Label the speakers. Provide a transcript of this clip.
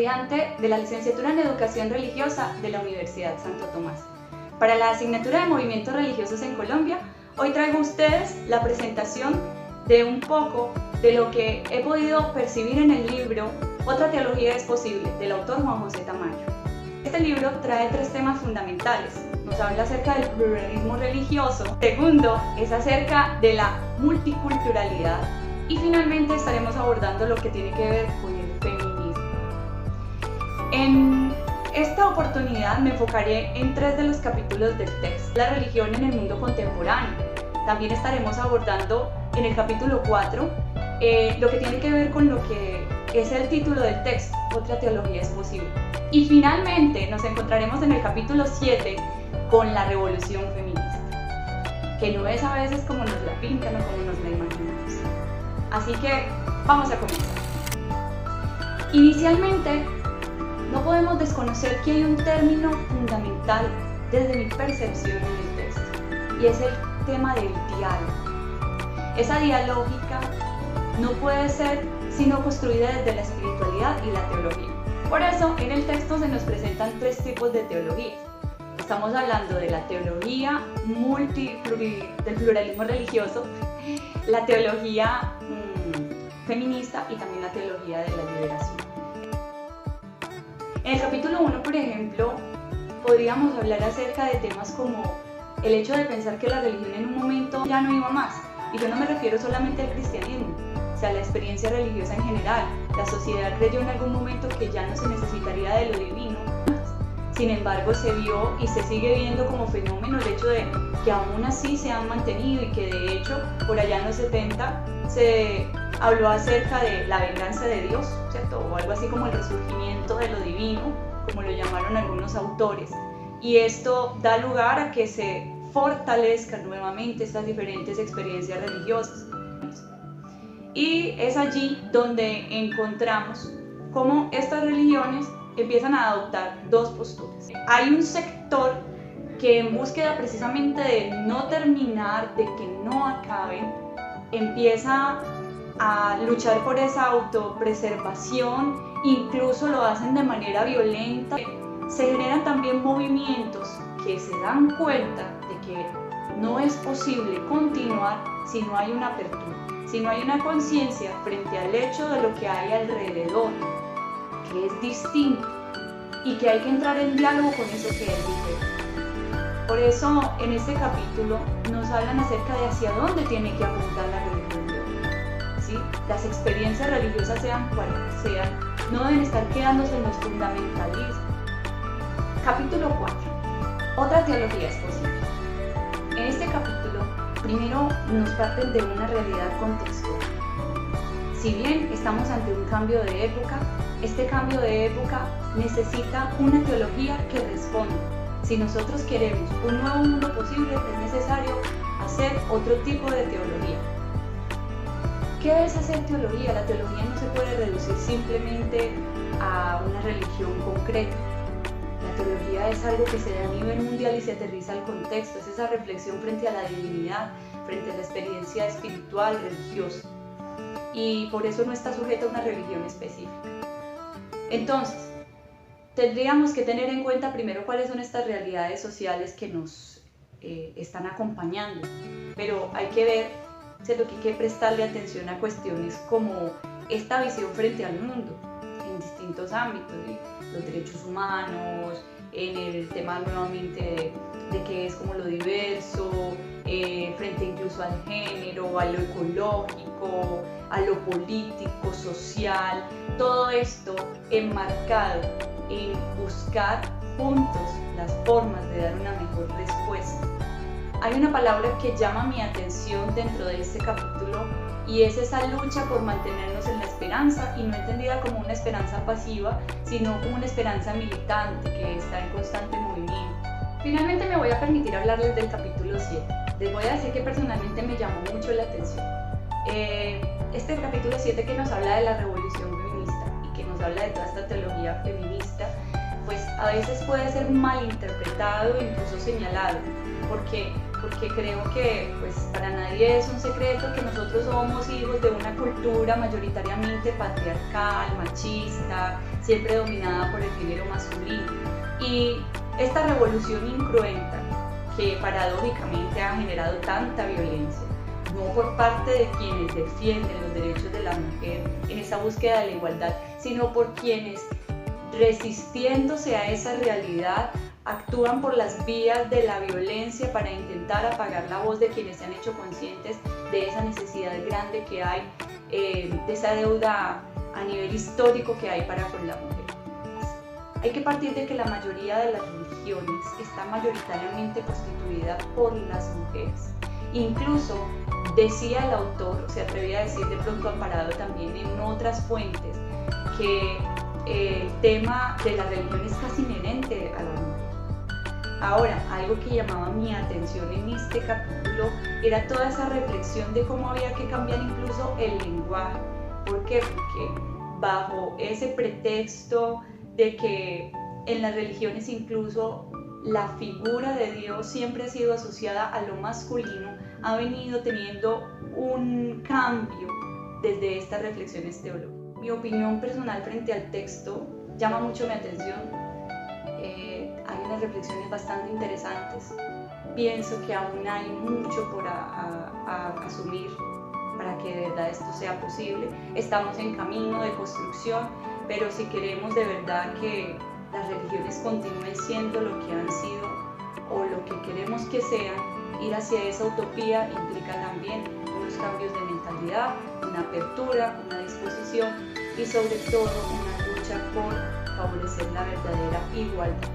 Speaker 1: estudiante de la licenciatura en Educación Religiosa de la Universidad Santo Tomás. Para la asignatura de Movimientos Religiosos en Colombia, hoy traigo a ustedes la presentación de un poco de lo que he podido percibir en el libro Otra teología es posible, del autor Juan José Tamayo. Este libro trae 3 temas fundamentales. Nos habla acerca del pluralismo religioso, segundo es acerca de la multiculturalidad y finalmente estaremos abordando lo que tiene que ver con el feminismo. En esta oportunidad me enfocaré en 3 de los capítulos del texto: la religión en el mundo contemporáneo. También estaremos abordando en el capítulo 4 lo que tiene que ver con lo que es el título del texto, Otra teología es posible. Y finalmente nos encontraremos en el capítulo 7 con la revolución feminista, que no es a veces como nos la pintan o como nos la imaginamos. Así que vamos a comenzar. Inicialmente, no podemos desconocer que hay un término fundamental desde mi percepción en el texto, y es el tema del diálogo. Esa dialógica no puede ser sino construida desde la espiritualidad y la teología. Por eso, en el texto se nos presentan 3 tipos de teología. Estamos hablando de la teología del pluralismo religioso, la teología feminista y también la teología de la liberación. En el capítulo 1, por ejemplo, podríamos hablar acerca de temas como el hecho de pensar que la religión en un momento ya no iba más. Y yo no me refiero solamente al cristianismo, o sea, la experiencia religiosa en general. La sociedad creyó en algún momento que ya no se necesitaría de lo divino. Sin embargo, se vio y se sigue viendo como fenómeno el hecho de que aún así se han mantenido y que de hecho por allá en los 70 se habló acerca de la venganza de Dios, ¿cierto? O algo así como el resurgimiento de lo divino, como lo llamaron algunos autores. Y esto da lugar a que se fortalezcan nuevamente estas diferentes experiencias religiosas. Y es allí donde encontramos cómo estas religiones empiezan a adoptar 2 posturas. Hay un sector que, en búsqueda precisamente de no terminar, de que no acaben, empieza a luchar por esa autopreservación, incluso lo hacen de manera violenta. Se generan también movimientos que se dan cuenta de que no es posible continuar si no hay una apertura, si no hay una conciencia frente al hecho de lo que hay alrededor, que es distinto y que hay que entrar en diálogo con eso que es diferente. Por eso en este capítulo nos hablan acerca de hacia dónde tiene que apuntar la religión de hoy. ¿Sí? Las experiencias religiosas, sean cuales sean, no deben estar quedándose en los fundamentalismos. Capítulo 4. Otra teología es posible. En este capítulo, primero nos parten de una realidad contextual. Si bien estamos ante un cambio de época, este cambio de época necesita una teología que responda. Si nosotros queremos un nuevo mundo posible, es necesario hacer otro tipo de teología. ¿Qué es hacer teología? La teología no se puede reducir simplemente a una religión concreta. La teología es algo que se da a nivel mundial y se aterriza al contexto. Es esa reflexión frente a la divinidad, frente a la experiencia espiritual, religiosa. Y por eso no está sujeta a una religión específica. Entonces, tendríamos que tener en cuenta primero cuáles son estas realidades sociales que nos están acompañando. Pero hay que ver, ¿cierto?, que hay que prestarle atención a cuestiones como esta visión frente al mundo en distintos ámbitos, ¿sí? Los derechos humanos, en el tema nuevamente de qué es como lo diverso, frente incluso al género, a lo ecológico, a lo político, social, todo esto enmarcado en buscar juntos las formas de dar una mejor respuesta. Hay una palabra que llama mi atención dentro de este capítulo y es esa lucha por mantenernos en la esperanza, y no entendida como una esperanza pasiva, sino como una esperanza militante que está en constante movimiento. Finalmente me voy a permitir hablarles del capítulo 7. Les voy a decir que personalmente me llamó mucho la atención. Este capítulo 7 que nos habla de la revolución feminista y que nos habla de toda esta teología feminista, pues a veces puede ser mal interpretado e incluso señalado, porque porque creo que pues para nadie es un secreto que nosotros somos hijos de una cultura mayoritariamente patriarcal, machista, siempre dominada por el género masculino. Y esta revolución incruenta que paradójicamente ha generado tanta violencia, no por parte de quienes defienden los derechos de la mujer en esa búsqueda de la igualdad, sino por quienes, resistiéndose a esa realidad, actúan por las vías de la violencia para intentar apagar la voz de quienes se han hecho conscientes de esa necesidad grande que hay, de esa deuda a nivel histórico que hay para con la mujer. Hay que partir de que la mayoría de las religiones está mayoritariamente constituida por las mujeres. Incluso decía el autor, se atrevía a decir de pronto amparado también en otras fuentes, que el tema de la religión es casi inherente a la mujer. Ahora, algo que llamaba mi atención en este capítulo era toda esa reflexión de cómo había que cambiar incluso el lenguaje. ¿Por qué? Porque bajo ese pretexto de que en las religiones incluso la figura de Dios siempre ha sido asociada a lo masculino, ha venido teniendo un cambio desde estas reflexiones teológicas. Mi opinión personal frente al texto llama mucho mi atención. Hay unas reflexiones bastante interesantes. Pienso que aún hay mucho por asumir para que de verdad esto sea posible. Estamos en camino de construcción, pero si queremos de verdad que las religiones continúen siendo lo que han sido o lo que queremos que sean, ir hacia esa utopía implica también unos cambios de mentalidad, una apertura, una disposición y sobre todo una lucha por favorecer la verdadera igualdad.